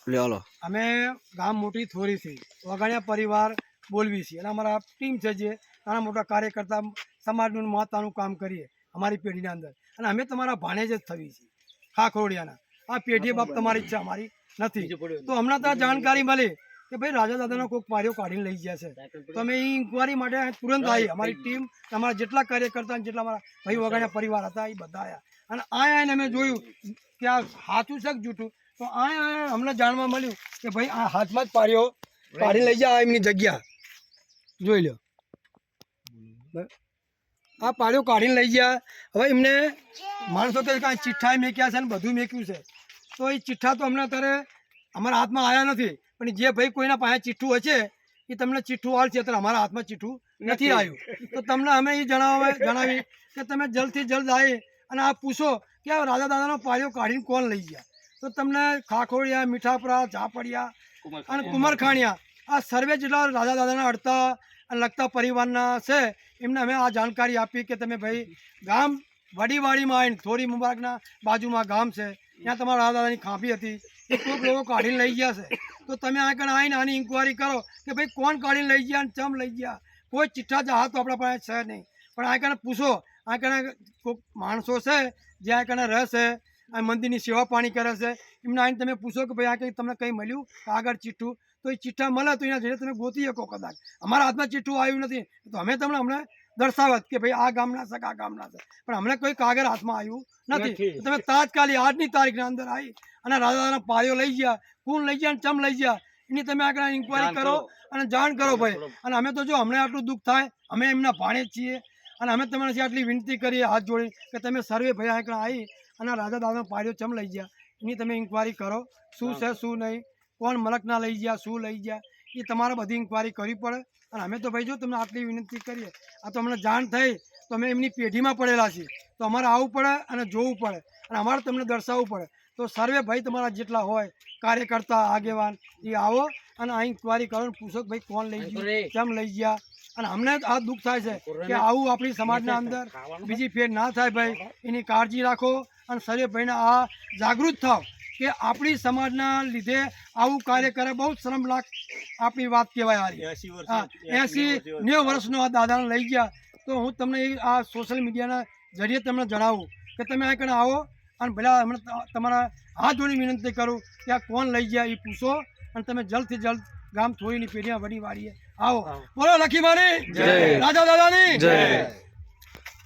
લે હાલો અમે ગામ મોટી થોરીથી વગાણિયા પરિવાર બોલવી છીએ અને અમારા ટીમ છે જે નાના મોટા કાર્યકર્તા સમાજનું મહત્વનું કામ કરીએ અમારી પેઢીના અંદર અને અમે તમારા ભાણેજ જ થવી છીએ ખાખરોડિયાના આ પેઢી બાપ તમારી ઈચ્છા અમારી નથી તો હમણાં તો જાણકારી મળી કે ભાઈ રાજા દાદાનો કોઈક પાડ્યો કાઢીને લઈ ગયા છે તો અમે એ ઇન્કવાયરી માટે તુરંત આવી અમારી ટીમ અમારા જેટલા કાર્યકર્તા જેટલા અમારા ભાઈ વગાણિયા પરિવાર હતા એ બધા આવ્યા અને આને અમે જોયું કે આ સાચું છે કે જૂઠું તો આ અમને જાણવા મળ્યું કે ભાઈ આ હાથમાં જ પાડ્યો કાઢી લઈ જાય એમની જગ્યા જોઈ લો આ પાડ્યો કાઢીને લઈ ગયા હવે એમને માણસો કે કાંઈ ચિઠ્ઠા મેક્યા છે ને બધું મેક્યું છે તો એ ચિઠ્ઠા તો અમને અત્યારે અમારા હાથમાં આવ્યા નથી પણ જે ભાઈ કોઈના પાસે ચિઠ્ઠું હશે એ તમને ચિઠ્ઠું આવશે અત્યારે અમારા હાથમાં ચિઠ્ઠું નથી આવ્યું તો તમને અમે એ જણાવી કે તમે જલ્દથી જલ્દ આવી અને આ પૂછો કે આ રાજા દાદાનો પાડ્યો કાઢીને કોણ લઈ ગયા તો તમને ખાખોડિયા મીઠાપરા ઝાપડિયા અને કુમારખાણિયા આ સર્વે જેટલા રાજા દાદાના અડતા અને લગતા પરિવારના છે એમને અમે આ જાણકારી આપી કે તમે ભાઈ ગામ વડીવાડીમાં આવીને થોરી મુબારકના બાજુમાં ગામ છે ત્યાં તમારા રાજા દાદાની ખાંભી હતી એ કોઈક લોકો કાઢીને લઈ ગયા છે તો તમે આગળ આવીને આની ઇન્કવાયરી કરો કે ભાઈ કોણ કાઢીને લઈ ગયા અને ચમ લઈ ગયા કોઈ ચિઠ્ઠા જહાજ તો આપણા પાસે છે નહીં પણ આગળ પૂછો આગળ કોઈક માણસો છે જે આગળ રહેશે આ મંદિરની સેવા પાણી કરે છે એમને આવીને તમે પૂછો કે ભાઈ આ કંઈ તમને કંઈ મળ્યું આગળ ચિઠ્ઠું તો એ ચિઠ્ઠા મળે તો એના જઈને તમે ગોતી શકો કદાચ અમારા હાથમાં ચિઠ્ઠું આવ્યું નથી તો અમે તમને અમને દર્શાવત કે ભાઈ આ ગામના છે આ ગામના છે પણ અમને કોઈ કાગળ હાથમાં આવ્યું નથી તમે તાત્કાલિક આજની તારીખના અંદર આવી અને રાજાના પાળીઓ લઈ ગયા કોણ લઈ ગયા અને ચમ લઈ ગયા એની તમે આગળ ઇન્કવાયરી કરો અને જાણ કરો ભાઈ અને અમે તો જો અમને આટલું દુઃખ થાય અમે એમના ભાણે જ છીએ અને અમે તમારાથી આટલી વિનંતી કરીએ હાથ જોડી કે તમે સર્વે ભાઈ આગળ આવી અને રાજા દાદાનો પાળીઓ ચમ લઈ ગયા એની તમે ઇન્કવાયરી કરો શું છે શું નહીં કોણ મલકના લઈ ગયા શું લઈ ગયા એ તમારે બધી ઇન્કવાયરી કરવી પડે અને અમે તો ભાઈ જો તમને આટલી વિનંતી કરીએ આ તો અમને જાણ થઈ તો અમે એમની પેઢીમાં પડેલા છીએ તો અમારે આવવું પડે અને જોવું પડે અને અમારે તમને દર્શાવવું પડે તો સર્વે ભાઈ તમારા જેટલા હોય કાર્યકર્તા આગેવાન એ આવો અને આ ઇન્કવાયરી કરો પૂછો કે ભાઈ કોણ લઈ ગયું કેમ લઈ ગયા અને અમને આ દુઃખ થાય છે કે આવું આપણી સમાજના અંદર બીજી ફેર ના થાય ભાઈ એની કાળજી રાખો અને સર્વે ભાઈને આ જાગૃત થાવ કે આપણી સમાજના લીધે આવું કાર્ય કરે બહુ શરમલાક આપણી વાત કહેવાય આ 80-90 વર્ષનો આ દાદાને લઈ ગયા તો હું તમને આ સોશિયલ મીડિયાના જરીએ તમને જણાવું કે તમે આ કણે આવો અને ભલા હમણાં તમારા હાથ જોડી વિનંતી કરું કે આ કોણ લઈ ગયા એ પૂછો અને તમે જલ્દથી જલ્દ ગામ થોડીની પેઢીમાં વડી વાળીએ આવો બોલો લખી મારી રાજા દાદાની જય.